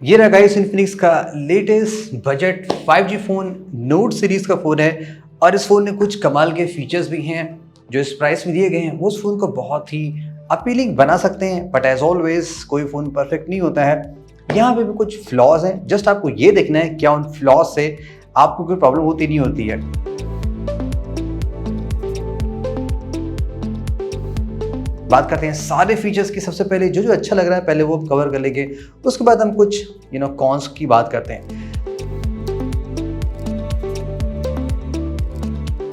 ये रहा guys Infinix का latest budget 5G phone note series का फोन है और इस फोन में कुछ कमाल के फीचर्स भी हैं जो इस प्राइस में दिए गए हैं वो उस फोन को बहुत ही अपीलिंग बना सकते हैं। बट एज ऑलवेज कोई फोन परफेक्ट नहीं होता है, यहाँ पे भी कुछ फ्लॉज हैं। जस्ट आपको ये देखना है क्या उन फ्लॉज से आपको कोई प्रॉब्लम होती नहीं होती है। बात करते हैं सारे फीचर्स की। सबसे पहले जो अच्छा लग रहा है पहले वो कवर कर लेंगे, उसके बाद हम कुछ कॉन्स की बात करते हैं।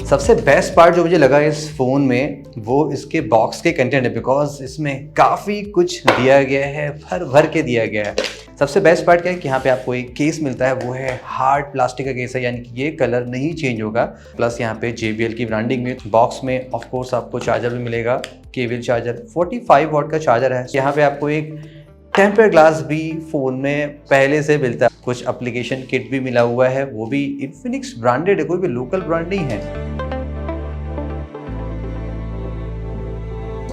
सबसे बेस्ट पार्ट जो मुझे लगा इस फोन में वो इसके बॉक्स के कंटेंट है, बिकॉज इसमें काफ़ी कुछ दिया गया है, भर भर के दिया गया है। सबसे बेस्ट पार्ट क्या है कि यहाँ पे आपको एक केस मिलता है, वो है हार्ड प्लास्टिक का केस है, यानी कि ये कलर नहीं चेंज होगा। प्लस यहाँ पे JBL की ब्रांडिंग में बॉक्स में ऑफ कोर्स आपको चार्जर भी मिलेगा, केबल चार्जर 45 वॉट का चार्जर है। यहाँ पे आपको एक टेम्पर ग्लास भी फोन में पहले से मिलता है। कुछ एप्लीकेशन किट भी मिला हुआ है, वो भी इन्फिनिक्स ब्रांडेड है, कोई भी लोकल ब्रांड नहीं है।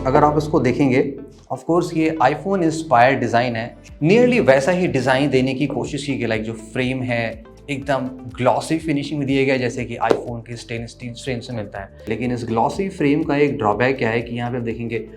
अगर आप इसको देखेंगे ऑफ कोर्स ये आईफोन इंस्पायर्ड डिज़ाइन है, नियरली वैसा ही डिज़ाइन देने की कोशिश की गई। लाइक जो फ्रेम है एकदम ग्लॉसी फिनिशिंग में दिया गया है, जैसे कि आईफोन के स्टेनलेस स्टील फ्रेम से मिलता है। लेकिन इस ग्लॉसी फ्रेम का एक ड्रॉबैक क्या है कि यहाँ पे आप देखेंगे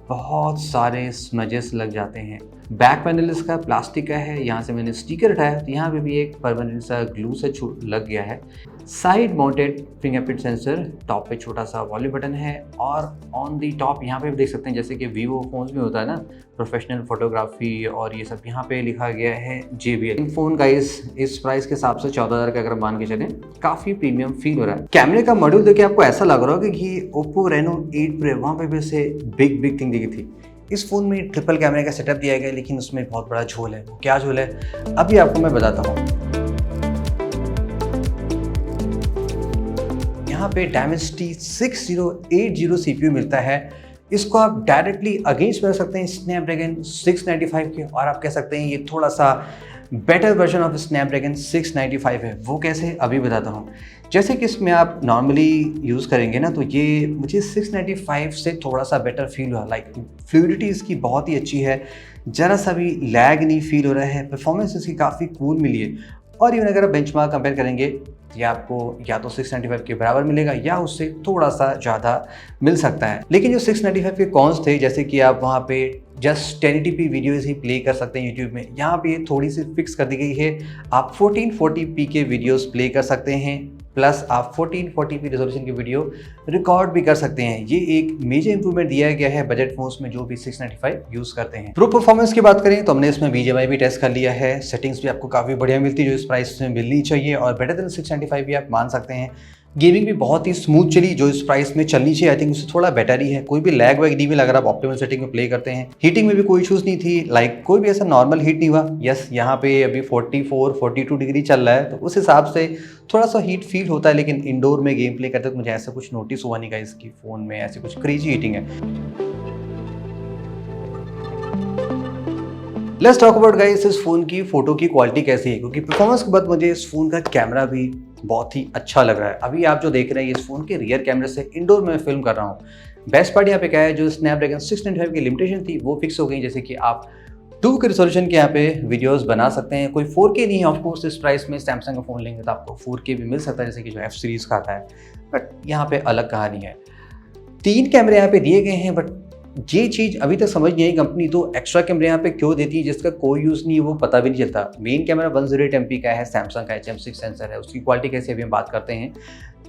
बहुत सारे स्मजेस लग जाते हैं। बैक पैनल इसका प्लास्टिक का है, यहाँ से मैंने स्टिकर हटाया तो यहाँ पे भी एक परमानेंट सा ग्लू से लग गया है। Side mounted fingerprint sensor, top पे छोटा सा वॉल्यूम बटन है और ऑन दी टॉप यहाँ पे भी देख सकते हैं जैसे कि वीवो फोन्स में होता है ना प्रोफेशनल फोटोग्राफी और ये सब, यहाँ पे लिखा गया है JBL। फोन का इस प्राइस के हिसाब से 14,000 का अगर मान के चलें काफ़ी प्रीमियम फील हो रहा है। कैमरे का मॉड्यूल देखिए आपको ऐसा लग रहा होगा कि Oppo Reno 8 Pro वहाँ पे भी से बिग थिंग दिखी थी। इस फोन में ट्रिपल कैमरे का सेटअप दिया गया है, लेकिन उसमें बहुत बड़ा झोल है। वो क्या झोल है अभी आपको मैं बताता हूँ। यहाँ पे Dimensity 6080 CPU मिलता है। इसको आप डायरेक्टली अगेंस्ट कर सकते हैं स्नैपड्रैगन 695 के, और आप कह सकते हैं ये थोड़ा सा बेटर वर्जन ऑफ स्नैपड्रैगन 695 है। वो कैसे अभी बताता हूँ। जैसे कि इसमें आप नॉर्मली यूज़ करेंगे ना तो ये मुझे 695 से थोड़ा सा बेटर फील हुआ। लाइक फ्लूइडिटी इसकी बहुत ही अच्छी है, ज़रा सा भी लैग नहीं फील हो रहा है, परफॉर्मेंस इसकी काफ़ी कूल मिली है। और इवन अगर आप बेंचमार्क कंपेयर करेंगे ये आपको या तो 695 के बराबर मिलेगा या उससे थोड़ा सा ज़्यादा मिल सकता है। लेकिन जो 695 के कॉन्स थे, जैसे कि आप वहाँ पे जस्ट 1080p वीडियोज़ ही प्ले कर सकते हैं यूट्यूब में, यहाँ पे थोड़ी सी फिक्स कर दी गई है। आप 1440p के वीडियोज़ प्ले कर सकते हैं, प्लस आप 1440p रेजोल्यूशन की वीडियो रिकॉर्ड भी कर सकते हैं। ये एक मेजर इंप्रूवमेंट दिया गया है बजट फोन्स में जो भी 695 यूज़ करते हैं। प्रो परफॉर्मेंस की बात करें तो हमने इसमें BGMI भी टेस्ट कर लिया है। सेटिंग्स भी आपको काफ़ी बढ़िया मिलती है जो इस प्राइस में मिलनी चाहिए, और बेटर देन 695 भी आप मान सकते हैं। गेमिंग भी बहुत ही स्मूथ चली जो इस प्राइस में चलनी चाहिए। आई थिंक उससे थोड़ा बेटर ही है, कोई भी लैग वैग नहीं मिला अगर आप ऑप्टिमल सेटिंग में प्ले करते हैं। हीटिंग में भी कोई इशूज़ नहीं थी, लाइक कोई भी ऐसा नॉर्मल हीट नहीं हुआ। यस, यहाँ पे अभी 44-42 डिग्री चल रहा है तो उस हिसाब से थोड़ा सा हीट फील होता है, लेकिन इंडोर में गेम प्ले करते तो मुझे ऐसा कुछ नोटिस हुआ नहीं। इसकी फ़ोन में ऐसी कुछ क्रेजी हीटिंग है। लेट्स टॉक अबाउट गाइस इस फोन की फोटो की क्वालिटी कैसी है, क्योंकि परफॉर्मेंस के बाद मुझे इस फोन का कैमरा भी बहुत ही अच्छा लग रहा है। अभी आप जो देख रहे हैं इस फोन के रियर कैमरे से इंडोर में फिल्म कर रहा हूँ। बेस्ट पार्ट यहाँ पे क्या है, जो स्नैपड्रैगन 695 की लिमिटेशन थी वो फिक्स हो गई, जैसे कि आप 2 के रिजोल्यूशन के यहाँ पे वीडियोस बना सकते हैं। कोई 4K नहीं है। ऑफकोर्स इस प्राइस में सैमसंग का फ़ोन लेंगे तो आपको 4K भी मिल सकता है, जैसे कि जो F सीरीज़ का आता है, बट यहाँ पे अलग कहानी है। 3 कैमरे यहाँ पे दिए गए हैं, बट ये चीज़ अभी तक समझ नहीं आई कंपनी तो एक्स्ट्रा कैमरे यहाँ पे क्यों देती है जिसका कोई यूज़ नहीं है, वो पता भी नहीं चलता। मेन कैमरा 108 MP का है, सैमसंग का HM6 सेंसर है, उसकी क्वालिटी कैसी अभी हम बात करते हैं।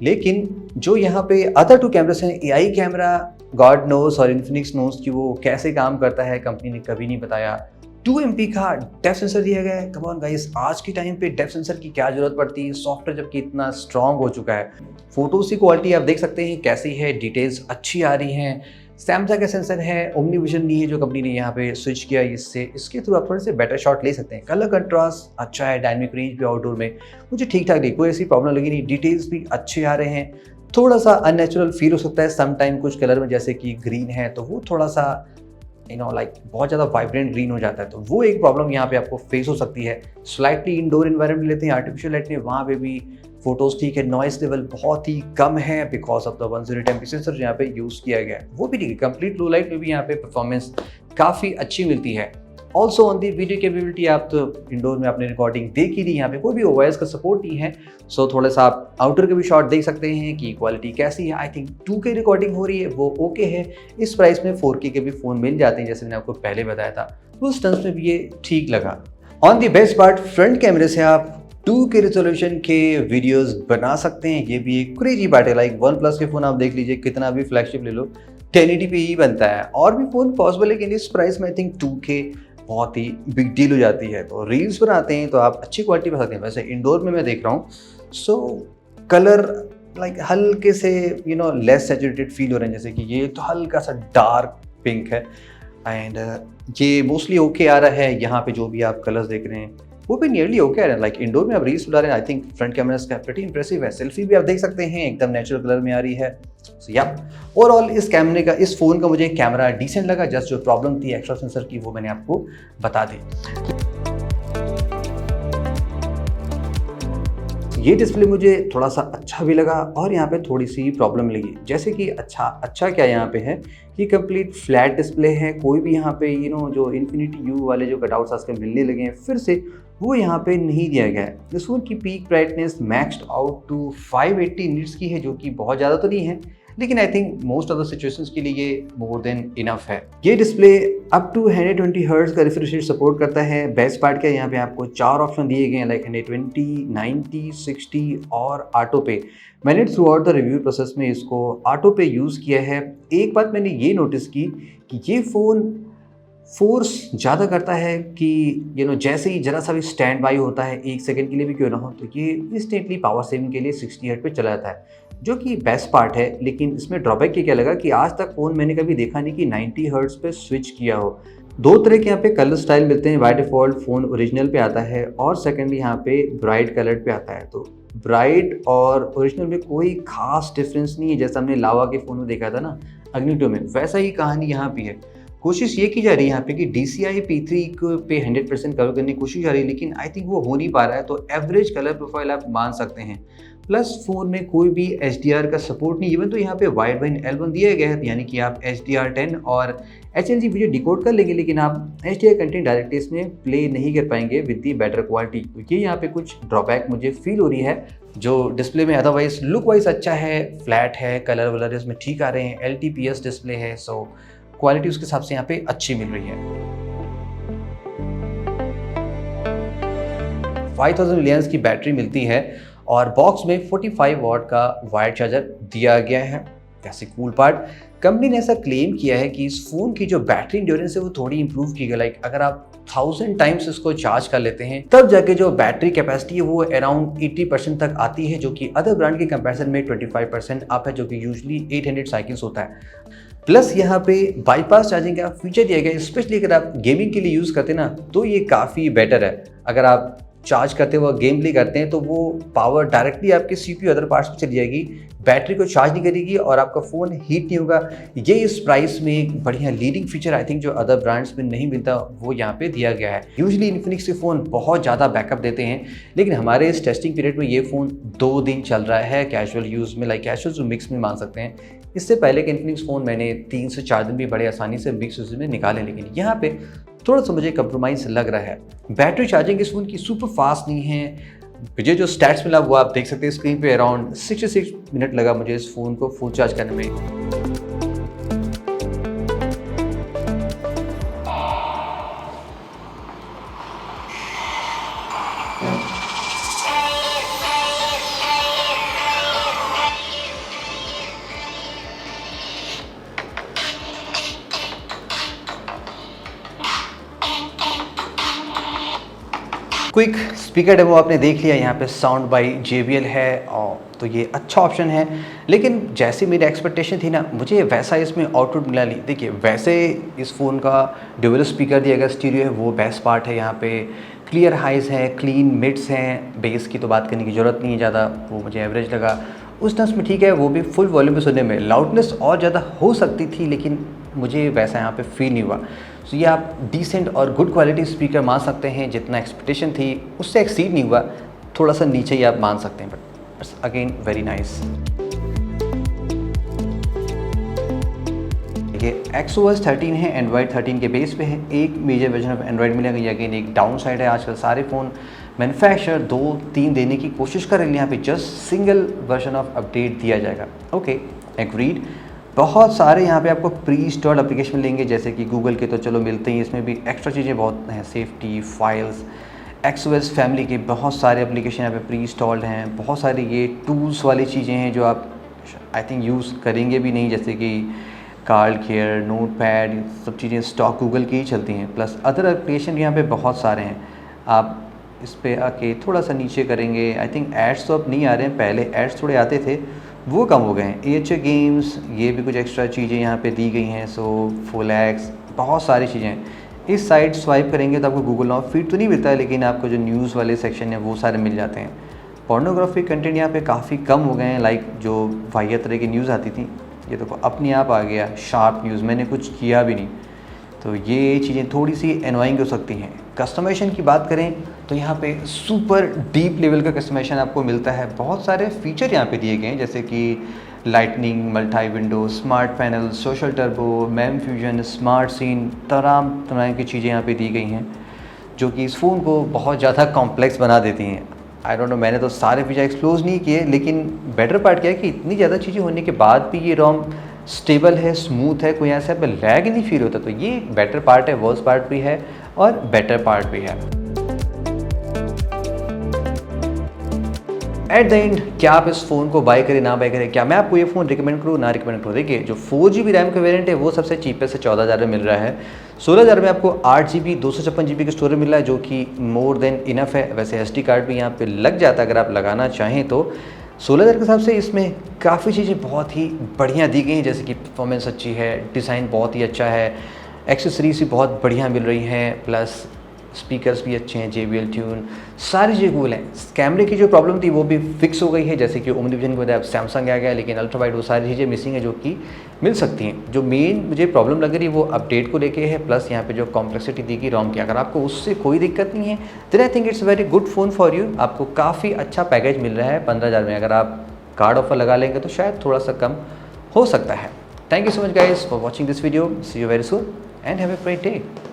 लेकिन जो यहाँ पे अदर 2 कैमरास हैं, AI कैमरा गॉड नोस और इन्फिनिक्स नोस कि वो कैसे काम करता है कंपनी ने कभी नहीं बताया। 2 MP का डेप्थ सेंसर दिया गया है। कम ऑन गाइस, आज के टाइम पे डेप्थ सेंसर की क्या जरूरत पड़ती है, सॉफ्टवेयर जबकि इतना स्ट्रांग हो चुका है। फोटोज की क्वालिटी आप देख सकते हैं कैसी है, डिटेल्स अच्छी आ रही हैं। सैमसंग का सेंसर है, ओमनी विजन नहीं है जो कंपनी ने यहाँ पे स्विच किया, इसके थ्रू आप थोड़े से बेटर शॉट ले सकते हैं। कलर कंट्रास्ट अच्छा है, डायनेमिक रेंज भी आउटडोर में मुझे ठीक ठाक लगी, कोई ऐसी प्रॉब्लम लगी नहीं। डिटेल्स भी अच्छे आ रहे हैं। थोड़ा सा अननेचुरल फील हो सकता है समटाइम कुछ कलर में, जैसे कि ग्रीन है तो वो थोड़ा सा लाइक बहुत ज़्यादा वाइब्रेंट ग्रीन हो जाता है, तो वो एक प्रॉब्लम यहाँ पे आपको फेस हो सकती है। स्लाइटली इंडोर एनवायरनमेंट लेते हैं आर्टिफिशियल लाइट में, वहाँ पे भी फोटोज ठीक है, नॉइस लेवल बहुत ही कम है because of the 108 MP sensor जो यहाँ पे यूज़ किया गया है, वो भी ठीक है। कंप्लीट लो लाइट में भी यहाँ पे परफॉर्मेंस काफ़ी अच्छी मिलती है। Also on the video capability, आप तो इंडोर में आपने रिकॉर्डिंग देख ही ली, यहाँ पे कोई भी ओएस का सपोर्ट नहीं है। सो थोड़ा सा आप आउटर के भी शॉट देख सकते हैं कि क्वालिटी कैसी है। आई थिंक 2K रिकॉर्डिंग हो रही है, वो ओके है। इस प्राइस में 4K के भी फ़ोन मिल जाते हैं, जैसे मैंने आपको पहले बताया था। उस टर्म्स में भी ये ठीक लगा। On the best part, front कैमरे से आप 2K रेजोल्यूशन के वीडियोस बना सकते हैं। ये भी एक क्रेजी बात है। लाइक OnePlus के फ़ोन आप देख लीजिए, कितना भी फ्लैगशिप ले लो 1080p ही बनता है। और भी फ़ोन पॉसिबल है, लेकिन इस प्राइस में आई थिंक 2K बहुत ही बिग डील हो जाती है। तो रील्स बनाते हैं तो आप अच्छी क्वालिटी बना सकते हैं। वैसे इंडोर में मैं देख रहा हूँ, सो कलर लाइक हल्के से लेस सैचुरेटेड फील हो रहे हैं। जैसे कि ये तो हल्का सा डार्क पिंक है एंड ये मोस्टली ओके आ रहा है। यहाँ पे जो भी आप कलर्स देख रहे हैं वो भी नियरली ओके आ रहा है। लाइक इंडोर में आप रील्स बना रहे हैं, आई थिंक फ्रंट कैमरा इसका प्रीटी इंप्रेसिव है। सेल्फी भी आप देख सकते हैं एकदम नेचुरल कलर में आ रही है। सो या ओवरऑल इस कैमरे का, इस फ़ोन का मुझे कैमरा डिसेंट लगा। जस्ट जो प्रॉब्लम थी एक्स्ट्रा सेंसर की, वो मैंने आपको बता दी। ये डिस्प्ले मुझे थोड़ा सा अच्छा भी लगा और यहाँ पे थोड़ी सी प्रॉब्लम लगी। जैसे कि अच्छा क्या यहाँ पे है कि कंप्लीट फ्लैट डिस्प्ले है। कोई भी यहाँ पे जो इन्फिनिटी यू वाले जो कटआउट्स आजकल मिलने लगे हैं फिर से, वो यहाँ पे नहीं दिया गया है। इस फोन की peak brightness maxed out to 580 nits की है, जो कि बहुत ज़्यादा तो नहीं है, लेकिन I think most of the situations के लिए ये मोर देन इनफ है। ये डिस्प्ले अप टू 120 हर्ट्ज का रिफ्रेश रेट सपोर्ट करता है। बेस्ट पार्ट क्या है, यहाँ पे आपको 4 ऑप्शन दिए गए हैं, लाइक 120, 90, 60 और ऑटो पे। मैंने through out the review process में इसको ऑटो पे यूज़ किया है। एक बात मैंने ये नोटिस की कि ये फ़ोन फोर्स ज़्यादा करता है कि जैसे ही जरा सा भी स्टैंड बाई होता है, 1 सेकंड के लिए भी क्यों ना हो, तो ये इंस्टेंटली पावर सेविंग के लिए 60 हर्ट्ज पे चला जाता है, जो कि बेस्ट पार्ट है। लेकिन इसमें ड्रॉबैक क्या लगा कि आज तक फ़ोन मैंने कभी देखा नहीं कि 90 हर्ट्ज पे स्विच किया हो। 2 तरह के यहाँ पे कलर स्टाइल मिलते हैं। बाय डिफ़ॉल्ट फ़ोन ओरिजिनल पे आता है और सेकेंडली यहाँ पे ब्राइट कलर्ड पे आता है। तो ब्राइट और ओरिजिनल में कोई खास डिफरेंस नहीं है। जैसा हमने लावा के फ़ोन में देखा था ना, अग्नि 2 में, वैसा ही कहानी यहाँ भी है। कोशिश ये की जा रही है यहाँ पे कि DCI P3 पे 100% कवर करने की कोशिश जा रही है, लेकिन आई थिंक वो हो नहीं पा रहा है। तो एवरेज कलर प्रोफाइल आप मान सकते हैं। प्लस फ़ोन में कोई भी HDR का सपोर्ट नहीं, इवन तो यहाँ पे वाइड बैंड L1 दिया गया है, यानी कि आप HDR10 और HLG वीडियो डिकोड कर लेंगे, लेकिन आप HDR कंटेंट डायरेक्टली इसमें प्ले नहीं कर पाएंगे विद दी बेटर क्वालिटी। तो ये यहाँ पे कुछ ड्रॉबैक मुझे फील हो रही है। जो डिस्प्ले में अदरवाइज लुक वाइज अच्छा है, फ्लैट है, कलर वलर इसमें ठीक आ रहे हैं, LTPS डिस्प्ले है, सो क्वालिटी उसके हिसाब से यहाँ पे अच्छी मिल रही है। 5000 mAh की बैटरी मिलती है और बॉक्स में 45 वॉट का वायर चार्जर दिया गया है। वैसे कूल पार्ट, कंपनी ने ऐसा क्लेम किया है कि इस फ़ोन की जो बैटरी इंड्योरेंस है वो थोड़ी इंप्रूव की गई। लाइक अगर आप 1000 टाइम्स इसको चार्ज कर लेते हैं तब जाके जो बैटरी कैपेसिटी है वो अराउंड 80% तक आती है, जो कि अदर ब्रांड के कंपैरिजन में 25% अप है, जो कि यूजुअली 800 साइकिल्स होता है। प्लस यहाँ पे बाईपास चार्जिंग का फीचर दिया गया है, स्पेशली अगर आप गेमिंग के लिए यूज़ करते हैं ना, तो ये काफ़ी बेटर है। अगर आप चार्ज करते हुए गेम प्ले करते हैं तो वो पावर डायरेक्टली आपके CPU अदर पार्ट्स में चली जाएगी, बैटरी को चार्ज नहीं करेगी और आपका फ़ोन हीट नहीं होगा। ये इस प्राइस में एक बढ़िया लीडिंग फीचर आई थिंक जो अदर ब्रांड्स में नहीं मिलता, वो यहाँ पे दिया गया है। यूजुअली इन्फिनिक्स के फ़ोन बहुत ज़्यादा बैकअप देते हैं, लेकिन हमारे इस टेस्टिंग पीरियड में ये फ़ोन 2 दिन चल रहा है कैजुअल यूज़ में, लाइक कैजुअल जो मिक्स में मान सकते हैं। इससे पहले के इन्फिनिक्स फ़ोन मैंने 3 से 4 दिन भी बड़े आसानी से मिक्स यूज में निकाले, लेकिन यहाँ पे थोड़ा सा मुझे कंप्रोमाइज़ लग रहा है। बैटरी चार्जिंग इस फ़ोन की सुपर फास्ट नहीं है। मुझे जो स्टैट्स मिला वो आप देख सकते हैं स्क्रीन पे, अराउंड 66 मिनट लगा मुझे इस फ़ोन को फुल चार्ज करने में। क्विक स्पीकर डेमो आपने देख लिया। यहाँ पे साउंड बाई JBL है और तो ये अच्छा ऑप्शन है, लेकिन जैसी मेरी एक्सपेक्टेशन थी ना, मुझे वैसा इसमें आउटपुट मिला नहीं। देखिए वैसे इस फ़ोन का ड्यूअल स्पीकर दिया गया स्टीरियो है, वो बेस्ट पार्ट है। यहाँ पे क्लियर हाइज़ है, क्लीन मिड्स हैं, बेस की तो बात करने की ज़रूरत नहीं है ज़्यादा, वो मुझे एवरेज लगा। उस टर्म्स में ठीक है, वो भी फुल वॉल्यूम में सुनने में। लाउडनेस और ज़्यादा हो सकती थी, लेकिन मुझे वैसा यहाँ पे फील नहीं हुआ। तो ये आप डिसेंट और गुड क्वालिटी स्पीकर मान सकते हैं। जितना एक्सपेक्टेशन थी उससे एक्सीड नहीं हुआ, थोड़ा सा नीचे ही आप मान सकते हैं, बट अगेन वेरी नाइस। ये XOS 13 है, एंड्रॉयड 13 के बेस पे है। एक मेजर वर्जन ऑफ एंड्रॉयड मिलेगा, ये अगेन एक डाउन साइड है। आजकल सारे फ़ोन मैन्युफैक्चरर 2-3 देने की कोशिश कर रहे हैं, यहाँ पे just single version of update दिया जाएगा। Okay, agreed. बहुत सारे यहाँ पे आपको प्री इंस्टॉल्ड एप्लीकेशन मिलेंगे, जैसे कि गूगल के तो चलो मिलते ही, इसमें भी एक्स्ट्रा चीज़ें बहुत हैं, सेफ्टी, फाइल्स, XOS फैमिली के बहुत सारे एप्लीकेशन यहाँ पे प्री इंस्टॉल्ड हैं। बहुत सारी ये टूल्स वाली चीज़ें हैं जो आप आई थिंक यूज़ करेंगे भी नहीं, जैसे कि कार्ड केयर, नोट पैड, सब चीज़ें स्टॉक गूगल की ही चलती हैं। प्लस अदर एप्लीकेशन यहाँ पे बहुत सारे हैं। आप इस पे आके थोड़ा सा नीचे करेंगे, आई थिंक एड्स तो अब नहीं आ रहे हैं, पहले एड्स थोड़े आते थे, वो कम हो गए हैं। AHA गेम्स, ये भी कुछ एक्स्ट्रा चीज़ें यहाँ पे दी गई हैं। सो फोलैक्स, बहुत सारी चीज़ें। इस साइड स्वाइप करेंगे तो आपको गूगल नाउ फीड तो नहीं मिलता है, लेकिन आपको जो न्यूज़ वाले सेक्शन है वो सारे मिल जाते हैं। पोर्नोग्राफी कंटेंट यहाँ पे काफ़ी कम हो गए हैं, लाइक जो वाहियात तरह की न्यूज़ आती थी, ये देखो अपने आप आ गया शार्प न्यूज़, मैंने कुछ किया भी नहीं। तो ये चीज़ें थोड़ी सी एनवाइंग हो सकती हैं। कस्टमाइजेशन की बात करें तो यहाँ पे सुपर डीप लेवल का कस्टमाइजेशन आपको मिलता है। बहुत सारे फीचर यहाँ पे दिए गए हैं, जैसे कि lightning, multi window, smart panel, social turbo, mem fusion, smart scene, तमाम तरह की चीज़ें यहाँ पे दी गई हैं, जो कि इस फ़ोन को बहुत ज़्यादा कॉम्प्लेक्स बना देती हैं। आई डोंट नो, मैंने तो सारे फीचर एक्सप्लोर नहीं किए, लेकिन बेटर पार्ट क्या है कि इतनी ज़्यादा चीज़ें होने के बाद भी ये रोम स्टेबल है, स्मूथ है, कोई ऐसा लैग नहीं फील होता। तो ये बेटर पार्ट है, वर्स्ट पार्ट भी है और बेटर पार्ट भी है। एट द एंड क्या आप इस फ़ोन को बाय करें ना बाय करें, क्या मैं आपको ये फ़ोन रिकमेंड करूँ ना रिकमेंड करूँ? देखिए, जो 4GB रैम का वेरिएंट है वो सबसे चीपेस्ट है, 14,000 में मिल रहा है। 16,000 में आपको 8GB 256GB का स्टोरेज मिल रहा है, जो कि मोर देन इनफ है। वैसे SD कार्ड भी यहाँ पे लग जाता है अगर आप लगाना चाहें तो। 16,000 के हिसाब से इसमें काफ़ी चीज़ें बहुत ही बढ़िया दी गई हैं, जैसे कि परफॉर्मेंस अच्छी है, डिज़ाइन बहुत ही अच्छा है, एक्सेसरीज भी बहुत बढ़िया मिल रही हैं, प्लस स्पीकर्स भी अच्छे हैं, JBL ट्यून, सारी चीज़ें कूल हैं। कैमरे की जो प्रॉब्लम थी वो भी फिक्स हो गई है, जैसे कि ओमनी विजन के बजाय अब सैमसंग आ गया, लेकिन अल्ट्रा वाइड वो सारी चीज़ें मिसिंग है जो कि मिल सकती हैं। जो मेन मुझे प्रॉब्लम लग रही है वो अपडेट को लेके है, प्लस यहाँ पे जो कॉम्प्लेक्सिटी दी गई रोम की, अगर आपको उससे कोई दिक्कत नहीं है then I think it's very good phone for you. आपको काफ़ी अच्छा पैकेज मिल रहा है 15,000 में। अगर आप कार्ड ऑफर लगा लेंगे तो शायद थोड़ा सा कम हो सकता है। Thank you so much guys for watching this video. See you very soon and have a great day.